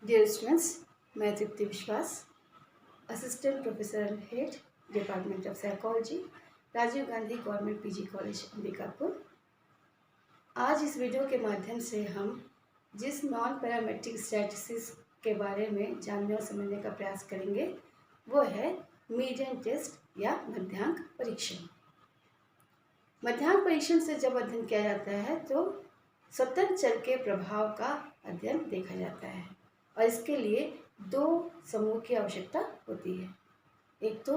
Dear students, मैं Tripti Vishwas, assistant professor and head department of psychology, Rajiv Gandhi government PG college Ambikapur. आज इस video के माध्यम से हम जिस नॉन पैरामेट्रिक स्टैटिस्टिक्स के बारे में जानने और समझने का प्रयास करेंगे वो है मीडियन टेस्ट या मध्यांक परीक्षण। मध्यांक परीक्षण से जब अध्ययन किया जाता है तो स्वतंत्र चर के प्रभाव का अध्ययन देखा जाता है और इसके लिए दो समूह की आवश्यकता होती है। एक तो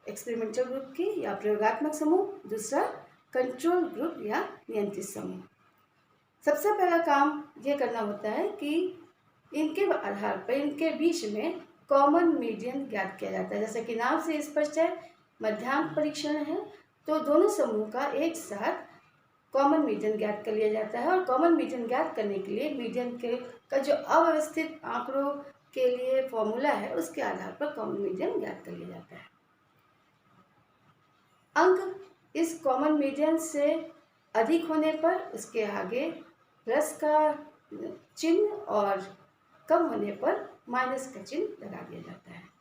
एक्सपेरिमेंटल ग्रुप की या प्रयोगात्मक समूह, दूसरा कंट्रोल ग्रुप या नियंत्रित समूह। सबसे पहला काम ये करना होता है कि इनके आधार पर इनके बीच में कॉमन मीडियन ज्ञात किया जाता है। जैसे कि नाम से स्पष्ट है, मध्यांक परीक्षण है, तो दोनों समूह का एक साथ कॉमन मीडियन ज्ञात कर लिया जाता है। और कॉमन मीडियन ज्ञात करने के लिए मीडियन के का जो अव्यवस्थित आंकड़ों के लिए फॉर्मूला है उसके आधार पर कॉमन मीडियन ज्ञात कर लिया जाता है। अंक इस कॉमन मीडियन से अधिक होने पर उसके आगे प्लस का चिन्ह और कम होने पर माइनस का चिन्ह लगा दिया जाता है।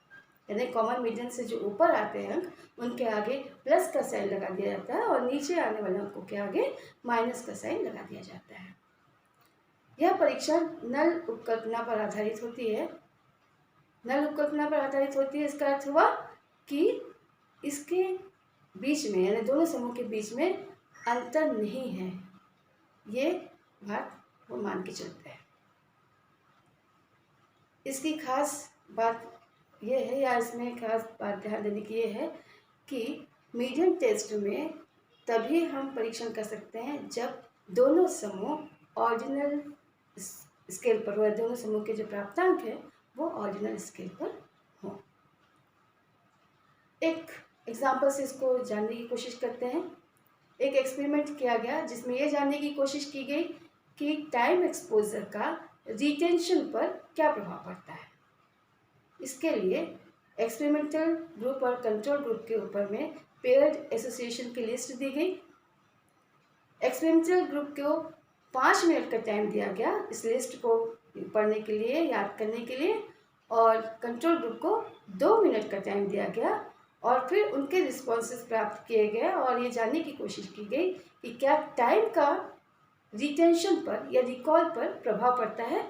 यानी कॉमन मीडियन से जो ऊपर आते हैं अंक उनके आगे प्लस का साइन लगा दिया जाता है और नीचे आने वाले अंकों के आगे माइनस का साइन लगा दिया जाता है। यह परीक्षण नल उपकल्पना पर आधारित होती है। नल उपकल्पना पर आधारित होती है, इसका अर्थ हुआ कि इसके बीच में यानी दोनों समूह के बीच में अंतर नहीं है, ये बात वो मान के चलते हैं। इसकी खास बात ये है या इसमें खास बात ध्यान देने की ये है कि मीडियन टेस्ट में तभी हम परीक्षण कर सकते हैं जब दोनों समूह ऑर्डिनल स्केल पर हो, दोनों समूह के जो प्राप्तांक है वो ऑर्डिनल स्केल पर हो। एक एग्जाम्पल से इसको जानने की कोशिश करते हैं। एक एक्सपेरिमेंट किया गया जिसमें यह जानने की कोशिश की गई कि टाइम एक्सपोजर का रिटेंशन पर क्या प्रभाव पड़ता है। इसके लिए एक्सपेरिमेंटल ग्रुप और कंट्रोल ग्रुप के ऊपर में पेयर्ड एसोसिएशन की लिस्ट दी गई। एक्सपेरिमेंटल ग्रुप को 5 मिनट का टाइम दिया गया इस लिस्ट को पढ़ने के लिए, याद करने के लिए, और कंट्रोल ग्रुप को 2 मिनट का टाइम दिया गया और फिर उनके रिस्पॉन्सेस प्राप्त किए गए और ये जानने की कोशिश की गई कि क्या टाइम का रिटेंशन पर या रिकॉल पर प्रभाव पड़ता है।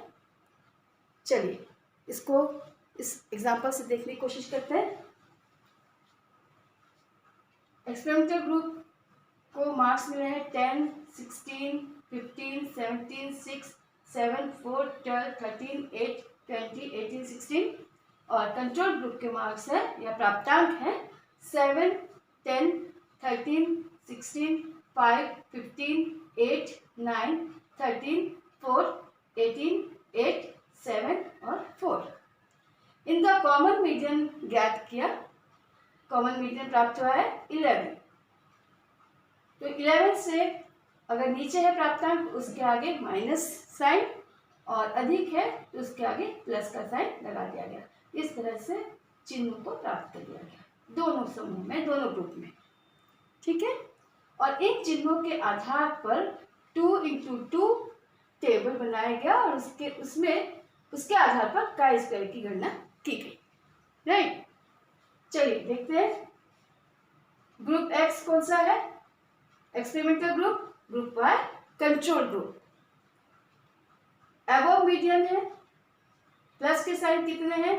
चलिए इसको इस एग्जाम्पल से देखने की कोशिश करते हैं। एक्सपेरिमेंटल ग्रुप को मार्क्स मिले हैं 10, 16, 15, 17, 6, 7, 4, 12, 13, 8, 20, 18, 16 और कंट्रोल ग्रुप के मार्क्स है या प्राप्तांक है 7, 10, 13, 16, 5, 15, 8, 9, 13, 4, 18, 8, 7 और 4। इनका कॉमन मीडियन ज्ञात किया। कॉमन मीडियन प्राप्त हुआ है 11। तो 11 से अगर नीचे है प्राप्तांक उसके आगे माइनस साइन और अधिक है तो उसके आगे प्लस का साइन लगा दिया गया। इस तरह से चिन्हों को प्राप्त कर लिया गया दोनों समूह में, दोनों ग्रुप में। ठीक है, और इन चिन्हों के आधार पर 2x2 टेबल बनाया गया और उसके आधार पर काई स्क्वायर की गणना की गई। राइट, चलिए देखते हैं ग्रुप एक्स कौन सा है, experimental group, group Y control group. Above median है, प्लस के साइन कितने हैं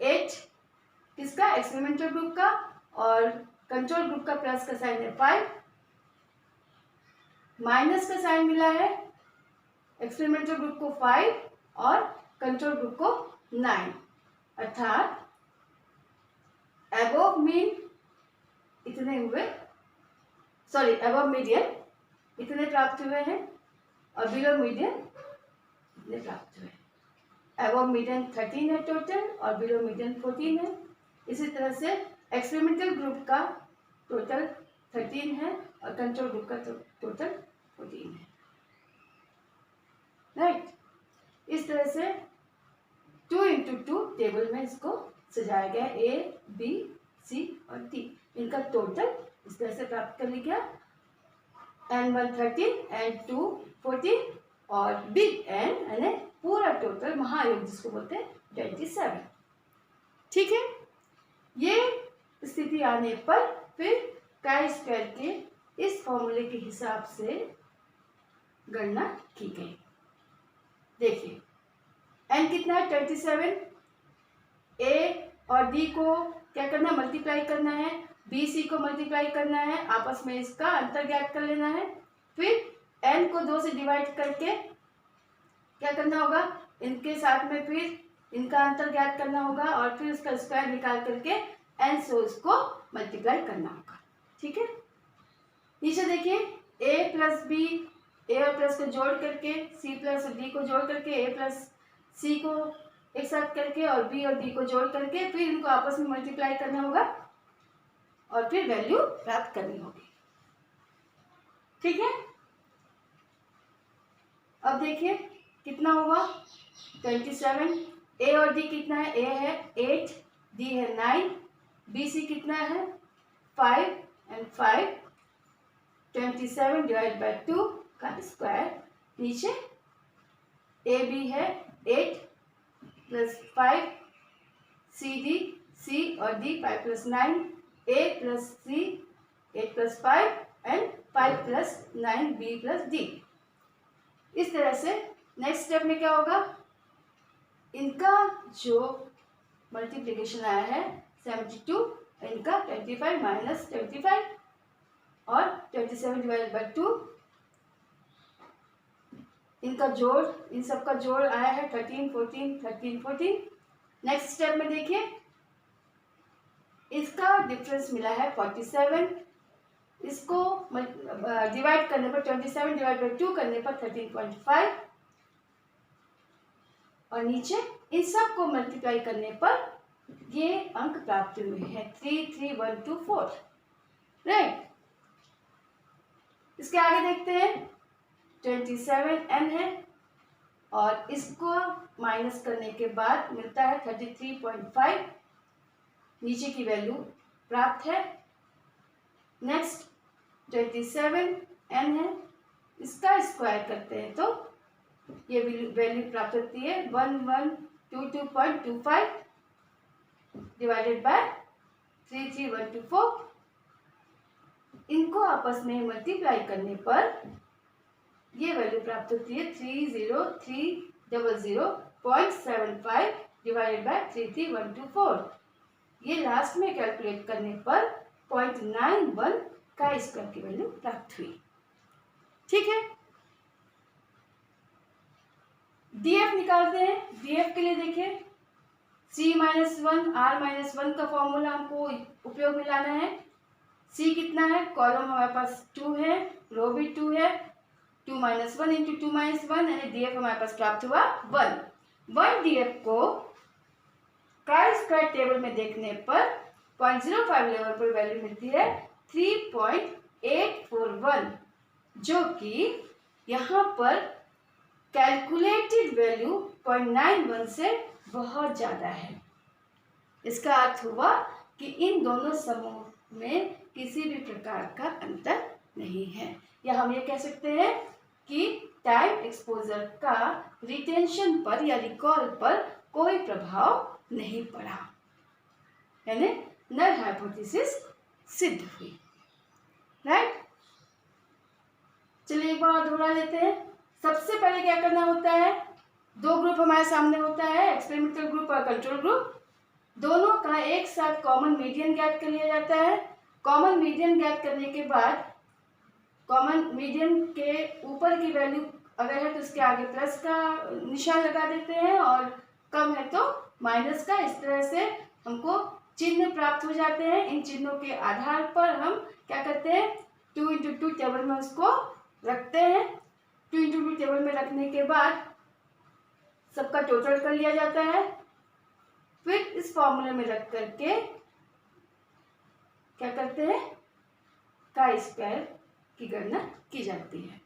8 किसका, एक्सपेरिमेंटल ग्रुप का, और कंट्रोल ग्रुप का प्लस का साइन है 5। माइनस का साइन मिला है एक्सपेरिमेंटल ग्रुप को 5 और कंट्रोल ग्रुप को 9, अर्थात अबव मीन इतने हुए, सॉरी अबव मीडियन इतने प्राप्त हुए हैं और बिलो मीडियन इतने प्राप्त हुए हैं। अबव मीडियन 13 है टोटल और बिलो मीडियन 14 है। इसी तरह से एक्सपेरिमेंटल ग्रुप का टोटल 13 है और कंट्रोल ग्रुप का टोटल 14 है। राइट, इस तरह से 2x2 टेबल में इसको सजाया गया, ए बी सी और टी, इनका टोटल इस तरह से प्राप्त कर लिया। N1 13, N2 14 और बिग एन यानी पूरा टोटल महायोग जिसको बोलते हैं 27। ठीक है, ये स्थिति आने पर फिर काई स्क्वायर के इस फॉर्मूले के हिसाब से गणना की गई। देखिए n कितना है 27, a और d को क्या करना है, मल्टीप्लाई करना है, b c को मल्टीप्लाई करना है, आपस में इसका अंतर ज्ञात कर लेना है। फिर n को 2 से डिवाइड करके क्या करना होगा, इनके साथ में फिर इनका अंतर ज्ञात करना होगा और फिर उसका स्क्वायर निकाल करके n से उसको मल्टीप्लाई करना होगा। ठीक है, नीचे देखिए a प्लस बी, ए और प्लस को जोड़ करके, सी प्लस डी को जोड़ करके, ए प्लस सी को एक साथ करके और बी और डी को जोड़ करके फिर इनको आपस में मल्टीप्लाई करना होगा और फिर वैल्यू प्राप्त करनी होगी। ठीक है, अब देखिए कितना हुआ 27, ए और डी कितना है, ए है 8, डी है 9, बी सी कितना है 5 एंड 5, 27 डिवाइड बाय 2 का स्क्वायर, नीचे ए बी है 8 प्लस 5, सी डी, सी और D 5 plus 9, A plus C 8 plus 5 and 5 plus 9 B plus D. इस तरह से नेक्स्ट स्टेप में क्या होगा, इनका जो मल्टीप्लिकेशन आया है 72, इनका 25 माइनस 25 और 27 डिवाइड बाई 2, इनका जोड़, इन सब का जोड़ आया है 13 14 13 14। नेक्स्ट स्टेप में देखिए इसका डिफरेंस मिला है 47, इसको डिवाइड करने पर 27 डिवाइड बाई 2 करने पर 13.5 और नीचे इन सब को मल्टीप्लाई करने पर ये अंक प्राप्त हुए हैं 33124। राइट, इसके आगे देखते हैं 27n है और इसको माइनस करने के बाद मिलता है 33.5, नीचे की वैल्यू प्राप्त है। नेक्स्ट 27n है, इसका स्क्वायर करते हैं तो ये वैल्यू प्राप्त होती है 1122.25 डिवाइडेड बाय 33124। इनको आपस में मल्टीप्लाई करने पर ये वैल्यू प्राप्त होती है 30300.75 डिवाइडेड बाय 33124। ये लास्ट में कैलकुलेट करने पर 0.91 का स्क्वायर की वैल्यू प्राप्त हुई। ठीक है, डीएफ निकालते हैं। डीएफ के लिए देखिए C-1 R-1 का फॉर्मूला हमको उपयोग में लाना है। C कितना है, कॉलम हमारे पास 2 है, रो भी 2 है, 2 - 1 इंटू 2 - 1 यानी डीएफ हमारे पास प्राप्त हुआ 1 डीएफ को काई स्क्वायर टेबल में देखने पर 0.05 लेवल पर वैल्यू मिलती है 3.841, जो कि यहाँ पर कैलकुलेटेड वैल्यू 0.91 से बहुत ज़्यादा है। इसका अर्थ हुआ कि इन दोनों समूह में किसी भी प्रकार का अंतर नहीं है, या हम ये कह सकते हैं कि टाइम एक्सपोजर का रिटेंशन पर या रिकॉल पर कोई प्रभाव नहीं पड़ा, यानी नल हाइपोथेसिस सिद्ध हुई। राइट, चलिए एक बार दोहरा लेते हैं। सबसे पहले क्या करना होता है, दो ग्रुप हमारे सामने होता है, एक्सपेरिमेंटल ग्रुप और कंट्रोल ग्रुप। दोनों का एक साथ कॉमन मीडियन ज्ञात कर लिया जाता है। कॉमन मीडियन ज्ञात करने के बाद कॉमन मीडियन के ऊपर की वैल्यू अगर है तो उसके आगे प्लस का निशान लगा देते हैं और कम है तो माइनस का। इस तरह से हमको चिन्ह प्राप्त हो जाते हैं। इन चिन्हों के आधार पर हम क्या करते हैं, 2x2 टेबल में उसको रखते हैं। 2x2 टेबल में रखने के बाद सबका टोटल कर लिया जाता है। फिर इस फॉर्मूले में रख करके क्या करते हैं, काई स्क्वायर की गणना की जाती है।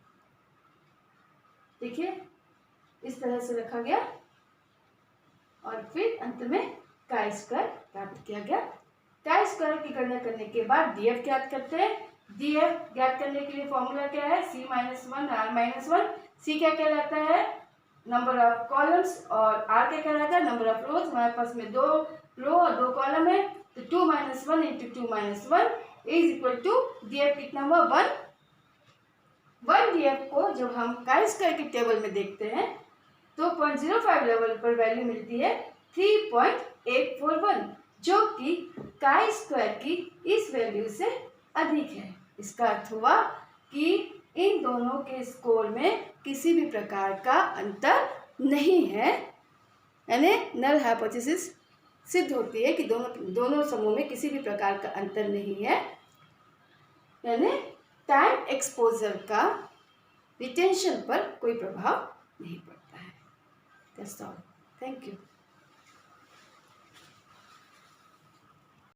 देखिए इस तरह से रखा गया और फिर अंत में काई स्क्वायर प्राप्त किया गया। काई स्क्वायर की गणना करने के बाद डीएफ ज्ञात करते हैं। डीएफ ज्ञात करने के लिए फॉर्मूला क्या है, C-1 R-1। C क्या कहलाता है, नंबर ऑफ कॉलम्स और आर क्या कहलाएगा, नंबर ऑफ रोज। हमारे पास में 2 रो और 2 कॉलम है, तो 2 - 1 × 2 - 1 इज इक्वल टू डीएफ कितना हुआ 1। 1 डीएफ को जब हम काई स्क्वायर की टेबल में देखते हैं तो 0.05 लेवल पर वैल्यू मिलती है 3.841, जो कि काई स्क्वायर की इस वैल्यू से अधिक है। इसका अर्थ हुआ कि इन दोनों के स्कोर में किसी भी प्रकार का अंतर नहीं है, यानी नल हाइपोथेसिस सिद्ध होती है कि दोनों समूह में किसी भी प्रकार का अंतर नहीं है, यानी टाइम एक्सपोजर का रिटेंशन पर कोई प्रभाव नहीं पड़ता है। That's all. Thank you.